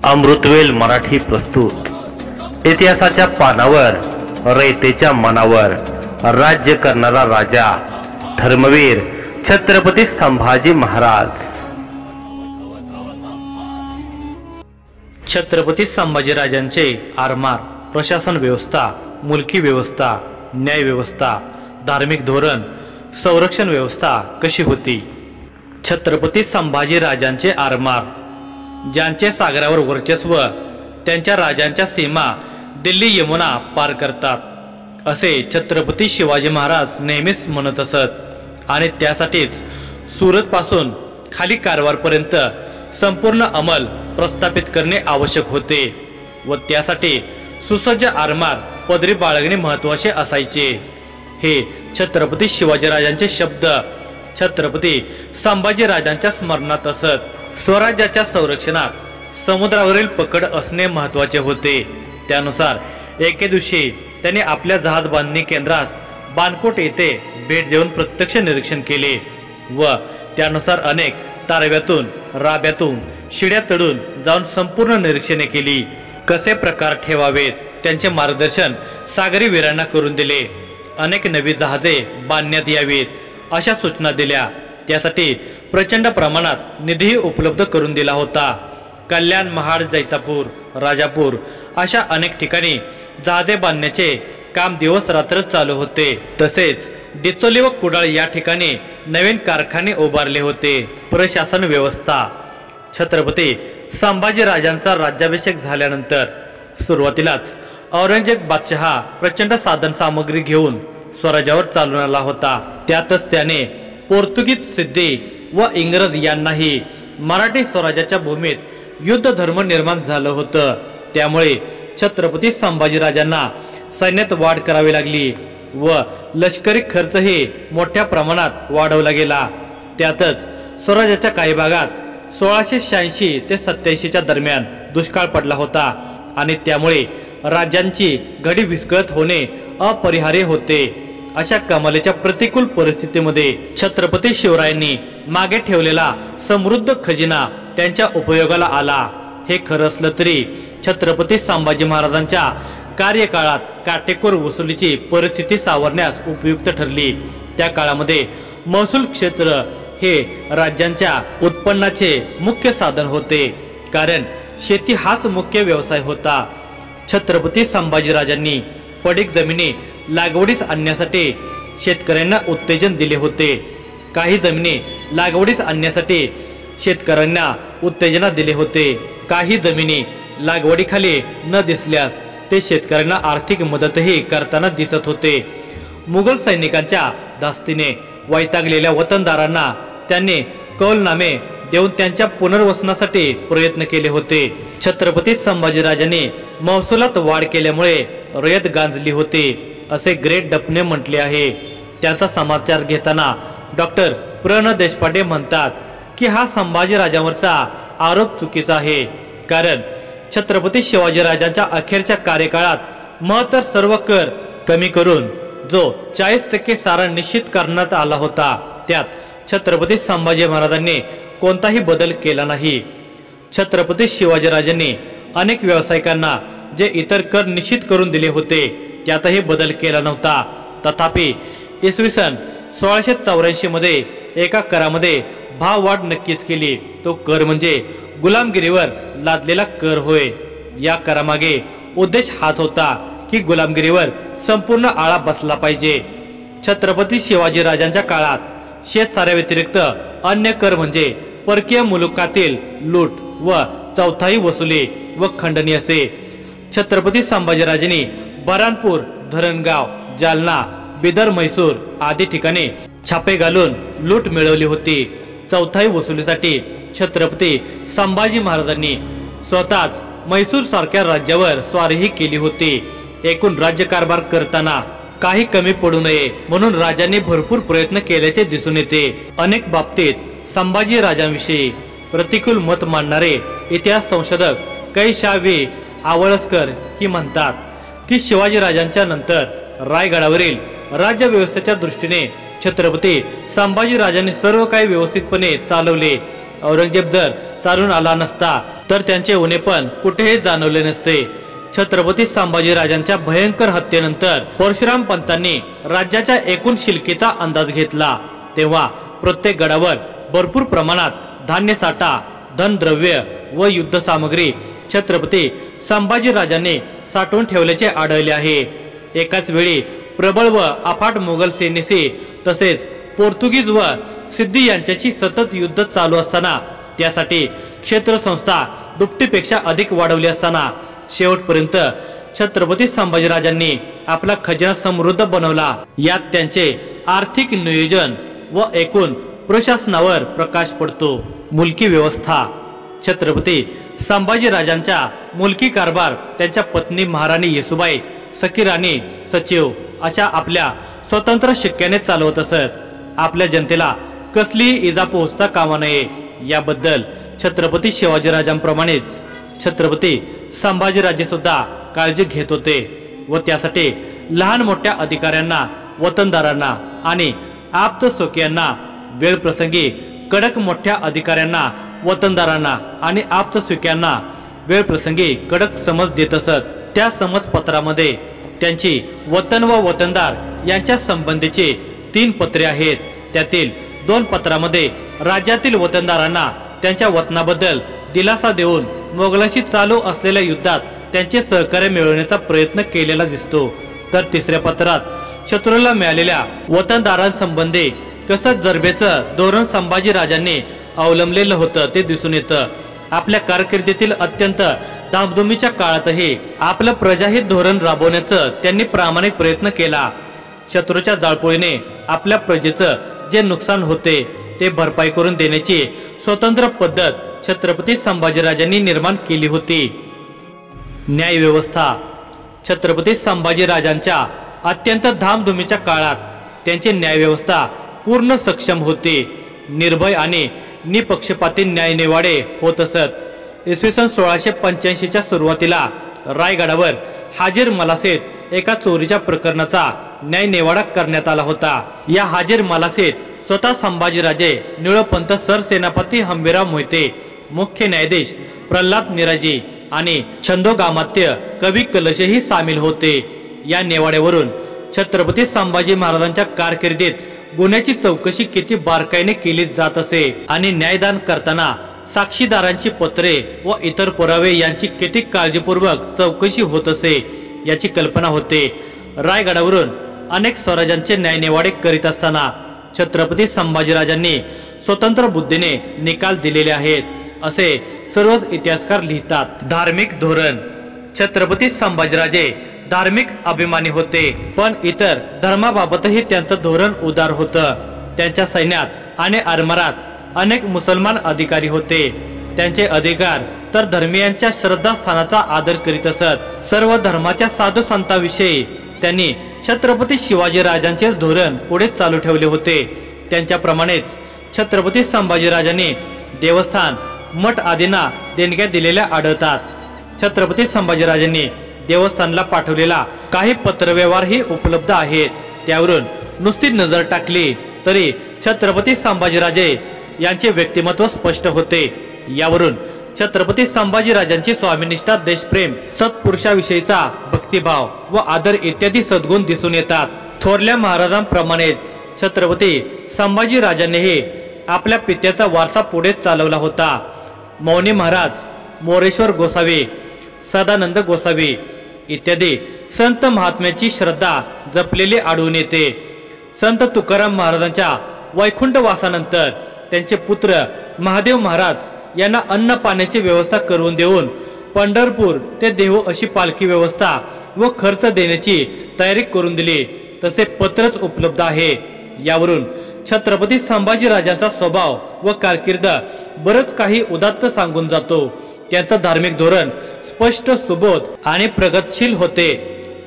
अमृतवेल मराठी प्रस्तुत। इतिहासाच्या पानावर रयतेच्या मनावर राज्य करणारा राजा धर्मवीर छत्रपती संभाजी महाराज। छत्रपती संभाजीराजांचे आरमार, प्रशासन व्यवस्था, मुलकी व्यवस्था, न्याय व्यवस्था, धार्मिक धोरण, संरक्षण व्यवस्था कशी होती? छत्रपती संभाजीराजांचे आरमार, ज्यांचे सागरावर वर्चस्व, त्यांच्या राजांच्या सीमा दिल्ली यमुना पार करतात, असे छत्रपती शिवाजी महाराज नेहमीच म्हणत असत। आणि त्यासाठीच सुरत पासून खाली कारवारपर्यंत संपूर्ण अंमल प्रस्थापित करणे आवश्यक होते व त्यासाठी सुसज्ज आरमार पदरी बाळगणे महत्त्वाचे असायचे। हे छत्रपती शिवाजीराजांचे शब्द छत्रपती संभाजीराजांच्या स्मरणात असत। स्वराज्याच्या संरक्षणात समुद्रावरील पकड असणे महत्त्वाचे होते। त्यानुसार एके दिवशी त्यांनी आपल्या जहाज बांधणी केंद्रास बाणकोट येथे भेट देऊन प्रत्यक्ष निरीक्षण केले व त्यानुसार अनेक तारव्यातून, राब्यातून, शिड्या चढून जाऊन संपूर्ण निरीक्षणे केली। कसे प्रकार ठेवावेत त्यांचे मार्गदर्शन सागरी वीरांना करून दिले। अनेक नवी जहाजे बांधण्यात यावीत अशा सूचना दिल्या। त्यासाठी प्रचंड प्रमाणात निधीही उपलब्ध करून दिला होता। कल्याण, महाड, जैतापूर, राजापूर अशा अनेक ठिकाणी जहाजे बांधण्याचे काम दिवस रात्र चालू होते। तसेच डिचोली व कुडाळ या ठिकाणी नवीन कारखाने उभारले होते। प्रशासन व्यवस्था, छत्रपती संभाजीराजांचा राज्याभिषेक झाल्यानंतर सुरुवातीलाच औरंगजेब बादशहा प्रचंड साधन सामग्री घेऊन स्वराज्यावर चालून आला होता। त्यातच त्याने पोर्तुगीज सिद्धी व इंग्रज यांनाही मराठी स्वराज्याच्या भूमीत युद्ध धर्म निर्माण झालं होतं। त्यामुळे छत्रपती संभाजीराजांना सैन्यात वाढ करावी लागली व लष्करी खर्चही मोठ्या प्रमाणात वाढवला गेला। त्यातच स्वराज्याच्या काही भागात 1686 ते 87 दरम्यान दुष्काळ पडला होता आणि त्यामुळे राज्यांची घडी विस्कळीत होणे अपरिहार्य होते। अशा कमालीच्या प्रतिकूल परिस्थितीमध्ये छत्रपती शिवरायांनी मागे ठेवलेला समृद्ध खजिना त्यांच्या उपयोगाला आला। हे खरं असलं तरी छत्रपती संभाजी महाराजांच्या कार्यकाळात काटेकोर वसुलीची परिस्थिती सावरण्यास उपयुक्त ठरली। त्या काळामध्ये महसूल क्षेत्र हे राज्यांच्या उत्पन्नाचे मुख्य साधन होते, कारण शेती हाच मुख्य व्यवसाय होता। छत्रपती संभाजीराजांनी पडीक जमिनी लागवडीस आणण्यासाठी शेतकऱ्यांना उत्तेजन दिले होते। काही जमिनी लागवडीस आणण्यासाठी शेतकऱ्यांना उत्तेजना दिले होते। काही जमिनी लागवडीखाली न दिसल्यास ते शेतकऱ्यांना आर्थिक मदतही करताना दिसत होते। मुघल सैनिकांच्या धास्तीने वैतागलेल्या वतनदारांना त्यांनी कौलनामे देऊन त्यांच्या पुनर्वसनासाठी प्रयत्न केले होते। छत्रपती संभाजीराजांनी महसुलात वाढ केल्यामुळे रयत गांजली होती असे ग्रेट डफने म्हटले आहे। त्याचा समाचार घेताना डॉक्टर प्र न देशपांडे म्हणतात की हा संभाजीराजांवरचा आरोप चुकीचा आहे, कारण छत्रपती शिवाजीराजांच्या अखेरच्या कार्यकाळात महत्तर सर्व कर कमी करून जो 40% सारा निश्चित करण्यात आला होता, त्यात छत्रपती संभाजी महाराजांनी कोणताही बदल केला नाही। छत्रपती शिवाजीराजांनी अनेक व्यावसायिकांना जे इतर कर निश्चित करून दिले होते त्यातही बदल केला नव्हता। तथापि इसवी सन 1684 मध्ये एका करामध्ये भाव वाढ नक्कीच केली। तो कर म्हणजे गुलामगिरीवर लादलेला कर होय। या करामागे उद्देश हाच होता की गुलामगिरीवर संपूर्ण आळा बसला पाहिजे। छत्रपती शिवाजीराजांच्या काळात शेतसाऱ्या व्यतिरिक्त अन्य कर म्हणजे परकीय मुलुकातील लूट व चौथाई वसुली व खंडणी असे। छत्रपती संभाजीराजांनी बऱ्हाणपूर, धरणगाव, जालना, बिदर, म्हैसूर आदी ठिकाणी छापे घालून लूट मिळवली होती। चौथाई वसुलीसाठी छत्रपती संभाजी महाराजांनी स्वतःच म्हैसूर सारख्या राज्यावर स्वारीही केली होती। एकूण राज्यकारभार करताना काही कमी पडू नये म्हणून राजांनी भरपूर प्रयत्न केल्याचे दिसून येते। अनेक बाबतीत संभाजी राजांविषयी प्रतिकूल मत मांडणारे इतिहास संशोधक कैशावी आवळसकर ही म्हणतात की शिवाजी राजांच्या नंतर रायगडावरील राज्य व्यवस्थेच्या दृष्टीने छत्रपती संभाजी राजांनी सर्व काही व्यवस्थितपणे चालवले। औरंगजेब जर चालून आला नसता तर त्यांचे उणे पण कुठेही जाणवले नसते। छत्रपती संभाजीराजांच्या भयंकर हत्येनंतर परशुराम पंतांनी राज्याच्या एकूण शिल्लकीचा अंदाज घेतला। तेव्हा प्रत्येक गडावर भरपूर प्रमाणात धान्य साठा, धनद्रव्य व युद्ध सामग्री छत्रपती संभाजीराजांनी साठवून ठेवल्याचे आढळले आहे। एकाच वेळी प्रबळ व अफाट मुघल सेनेशी तसेच पोर्तुगीज व सिद्धी यांच्याशी सतत युद्ध चालू असताना त्यासाठी क्षेत्रसंस्था दुपटीपेक्षा अधिक वाढवली असताना शेवटपर्यंत छत्रपती संभाजीराजांनी आपला खजिना समृद्ध बनवला। यात त्यांचे आर्थिक नियोजन व एकूण प्रशासनावर प्रकाश पडतो। मुलकी व्यवस्था। छत्रपती संभाजीराजांचा मुलकी कारभार त्यांच्या पत्नी महाराणी येसुबाई, सखी राणी सचिव अशा आपल्या स्वतंत्र शिक्क्याने चालवत असत। आपल्या जनतेला कसलीही इजा पोहोचता कामा नये याबद्दल छत्रपती शिवाजीराजांप्रमाणेच छत्रपती संभाजीराजे सुद्धा काळजी घेत होते व त्यासाठी लहान मोठ्या अधिकाऱ्यांना, वतनदारांना आणि आप्तसोकियांना वेळप्रसंगी कडक मोठ्या अधिकाऱ्यांना, वतनदारांना आणि आप्तसुक्यांना वेळप्रसंगी कडक समज देत असत। त्या समजपत्रामध्ये त्यांची वतन व वतनदार यांच्या संबंधीची 3 पत्रे आहेत। त्यातील 2 पत्रामध्ये राज्यातील वतनदारांना त्यांच्या वतनाबद्दल दिलासा देऊन मोगलांशी चालू असलेल्या युद्धात त्यांचे सहकार्य मिळवण्याचा प्रयत्न केलेला दिसतो, तर तिसऱ्या पत्रात शत्रूला मिळालेल्या वतनदारांसंबंधी कसं जरबेचं धोरण संभाजीराजांनी अवलंबलेलं होतं ते दिसून येतं। आपल्या कारकिर्दीतील अत्यंत धामधुमीच्या काळातही आपलं प्रजाहित धोरण राबवण्याचं त्यांनी प्रामाणिक प्रयत्न केला। शत्रूच्या जाळपोळीने आपल्या प्रजेचं जे नुकसान होते ते भरपाई करून देण्याची स्वतंत्र पद्धत छत्रपती संभाजीराजांनी निर्माण केली होती। न्याय व्यवस्था। छत्रपती संभाजीराजांच्या अत्यंत धामधुमीच्या काळात त्यांची न्याय व्यवस्था पूर्ण सक्षम होती। निर्भय आणि निपक्षपाती न्यायनिवाडे होत असत। इसवी सन 1685च्या सुरुवातीला रायगडावर हाजीर मलासेत एका चोरीच्या प्रकरणाचा न्यायनिवाडा करण्यात आला होता। या हाजीर मलासेत स्वतः संभाजीराजे, निळपंत सरसेनापती हंबीरराव मोहिते, मुख्य न्यायाधीश प्रल्हाद निराजी आणि छंदोगामात्य कवी कलशेही सामील होते। या नेवाड्यावरून छत्रपती संभाजी महाराजांच्या कारकिर्दीत गुन्ह्याची चौकशी किती बारकाईने केली जात असे आणि न्यायदान करताना साक्षीदारांची पत्रे व इतर पुरावे यांची किती काळजीपूर्वक चौकशी होत असे याची कल्पना होते। रायगडावरून अनेक स्वराज्यांचे न्यायनिवाडे करीत असताना छत्रपती संभाजीराजांनी स्वतंत्र बुद्धीने निकाल दिलेले आहेत असे सर्वच इतिहासकार लिहितात। धार्मिक धोरण। छत्रपती संभाजीराजे धार्मिक अभिमानी होते, पण इतर धर्माबाबतही त्यांचं धोरण उदार होतं। त्यांच्या सैन्यात आणि आरमारात अनेक मुसलमान अधिकारी होते। त्यांचे अधिकार तर धर्मीयांच्या श्रद्धास्थानाचा आदर करीत असत। सर्व धर्माच्या साधू संतांविषयी त्यांनी छत्रपती शिवाजीराजांचे धोरण पुढे चालू ठेवले होते। त्यांच्याप्रमाणेच छत्रपती संभाजीराजांनी देवस्थान, मठ आदींना देणग्या दिलेल्या आढळतात। छत्रपती संभाजीराजांनी देवस्थानला पाठवलेला काही पत्रव्यवहारही उपलब्ध आहेत। त्यावरून नुसती नजर टाकली तरी छत्रपती संभाजीराजे यांचे व्यक्तिमत्व स्पष्ट होते। यावरून छत्रपती संभाजीराजांची स्वामीनिष्ठा, देशप्रेम, सत्पुरुषाविषयीचा भक्तिभाव व आदर इत्यादी सद्गुण दिसून येतात। थोरल्या महाराजांप्रमाणेच छत्रपती संभाजीराजांनीही आपल्या पित्याचा वारसा पुढे चालवला होता। मौनी महाराज, मोरेश्वर गोसावी, सदानंद गोसावी इत्यादी संत महात्म्याची श्रद्धा जपलेली आढळून येते। संत तुकाराम महाराजांच्या वैकुंठ वासानंतर त्यांचे पुत्र महादेव महाराज यांना अन्न पाण्याची व्यवस्था करून देऊन पंढरपूर ते देहू अशी पालखी व्यवस्था व खर्च देण्याची तयारी करून दिली, तसे पत्रच उपलब्ध आहे। यावरून छत्रपती संभाजीराजांचा स्वभाव व कारकीर्द बरच काही उदात्त सांगून जातो। त्यांचं धार्मिक धोरण स्पष्ट, सुबोध आणि प्रगतशील होते।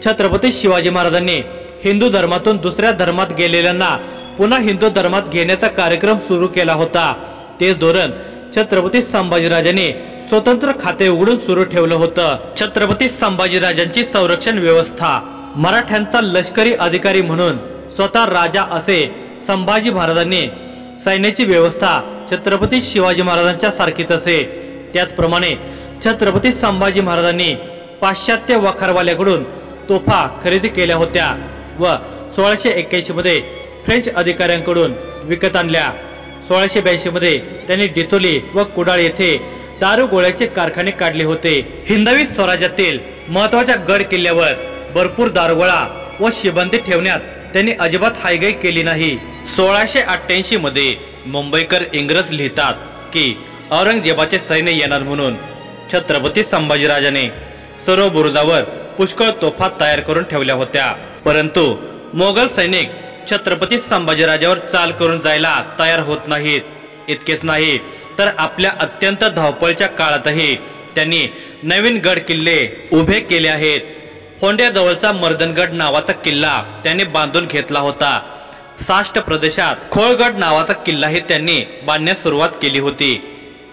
छत्रपती शिवाजी महाराजांनी हिंदू धर्मातून दुसऱ्या धर्मात गेलेल्यांना पुन्हा हिंदू धर्मात घेण्याचा कार्यक्रम सुरू केला होता। तेच धोरण छत्रपती संभाजीराजांनी स्वतंत्र खाते उघडून सुरू ठेवलं होतं। छत्रपती संभाजीराजांची संरक्षण व्यवस्था। मराठ्यांचा लष्करी अधिकारी म्हणून स्वतः राजा असे संभाजी महाराजांनी सैन्याची व्यवस्था छत्रपती शिवाजी महाराजांच्या सारखीच असे। त्याचप्रमाणे छत्रपती संभाजी महाराजांनी पाश्चात्य वखारवाल्याकडून तोफा खरेदी केल्या होत्या व 1681 मध्ये फ्रेंच अधिकाऱ्यांकडून विकत आणल्या। 1682 मध्ये त्यांनी डिचोली व कुडाळ येथे दारुगोळ्याचे कारखाने काढले होते। हिंदवी स्वराज्यातील महत्वाच्या गड किल्ल्यावर भरपूर दारुगोळा व शिबंदी ठेवण्यात त्यांनी अजिबात हायगाई केली नाही। 1688 मध्ये मुंबईकर इंग्रज लिहितात की औरंगजेबाचे सैन्य येणार म्हणून छत्रपती संभाजीराजाने सर्व बुरुजावर पुष्कळ तोफा तयार करून ठेवल्या होत्या, परंतु मोगल सैनिक छत्रपती संभाजीराजावर चाल करून जायला तयार होत नाहीत। इतकेच नाही तर आपल्या अत्यंत धावपळीच्या काळातही त्यांनी नवीन गड किल्ले उभे केले आहेत। फोंड्याजवळचा मर्दनगड नावाचा किल्ला त्यांनी बांधून घेतला होता। साष्ट प्रदेशात खोळगड नावाचा किल्लाही त्यांनी बांधण्यास सुरुवात केली होती।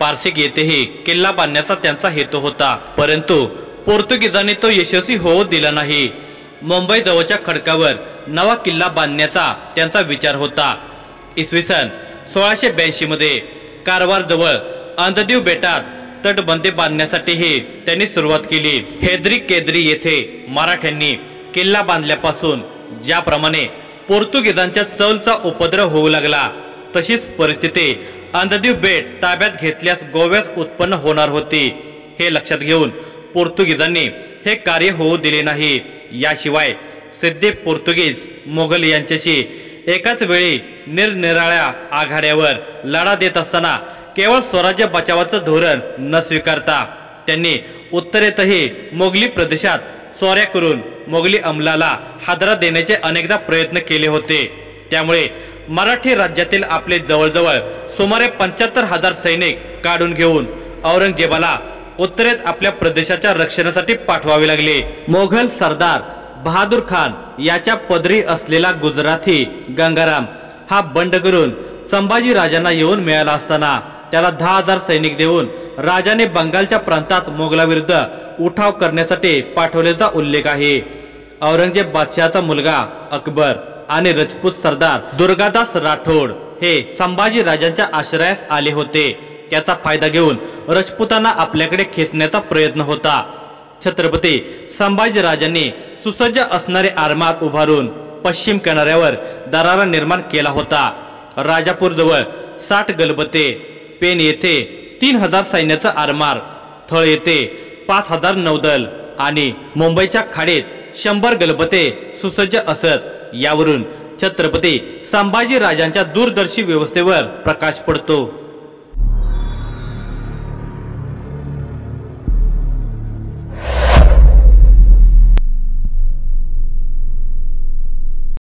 पारसिक येथेही किल्ला बांधण्याचा त्यांचा हेतू होता, परंतु पोर्तुगीजांनी तो यशस्वी होऊ दिला नाही। मुंबई जवळच्या खडकावर नवा किल्ला बांधण्याचा त्यांचा विचार होता। इसवी सन 1682 मध्ये कारवार जवळ अंजदीव बेटात तटबंदी बांधण्यासाठीही त्यांनी सुरुवात केली। हेद्री केद्री येथे मराठ्यांनी किल्ला बांधल्यापासून ज्याप्रमाणे पोर्तुगीजांच्या चौलचा उपद्रव होऊ लागला, तशीच परिस्थिती अंजदीव बेट ताब्यात घेतल्यास गोव्यास उत्पन्न होणार होती। हे लक्षात घेऊन पोर्तुगीजांनी हे कार्य होऊ दिले नाही। याशिवाय सिद्धी पोर्तुगीज मोगल यांच्याशी एकाच वेळी निरनिराळ्या आघाड्यावर लढा देत असताना केवळ स्वराज्य बचावाचं धोरण न स्वीकारता त्यांनी उत्तरेतही मोगली प्रदेशात स्वाऱ्या करून मोगली अंमलाला हादरा देण्याचे अनेकदा प्रयत्न केले होते। त्यामुळे मराठी राज्यातील आपले जवळजवळ सुमारे 75,000 सैनिक काढून घेऊन औरंगजेबाला उत्तरेत आपल्या प्रदेशाच्या रक्षणासाठी पाठवावे लागले। मोघल सरदार बहादूर खान याच्या पदरी असलेला गुजराती गंगाराम हा बंड करून संभाजी राजांना येऊन मिळाला असताना त्याला 10,000 सैनिक देऊन राजाने बंगालच्या प्रांतात मोगलाविरुद्ध उठाव करण्यासाठी पाठवल्याचा उल्लेख आहे। औरंगजेब बादशहाचा मुलगा अकबर आणि राजपूत सरदार दुर्गादास राठोड हे संभाजी राजांच्या आश्रयास आले होते। त्याचा फायदा घेऊन राजपुतांना आपल्याकडे खेचण्याचा प्रयत्न होता। छत्रपती संभाजी राजांनी सुसज्ज असणारे आरमार उभारून पश्चिम किनाऱ्यावर दरारा निर्माण केला होता। राजापूर जवळ 60 गलबते, पेन येथे 3000 सैन्याचा आरमार, थळ येथे 5000 नौदल आणि मुंबईच्या खाडीत 100 गलबते सुसज्ज असत। यावरून छत्रपती संभाजी राजांच्या दूरदर्शी व्यवस्थेवर प्रकाश पडतो।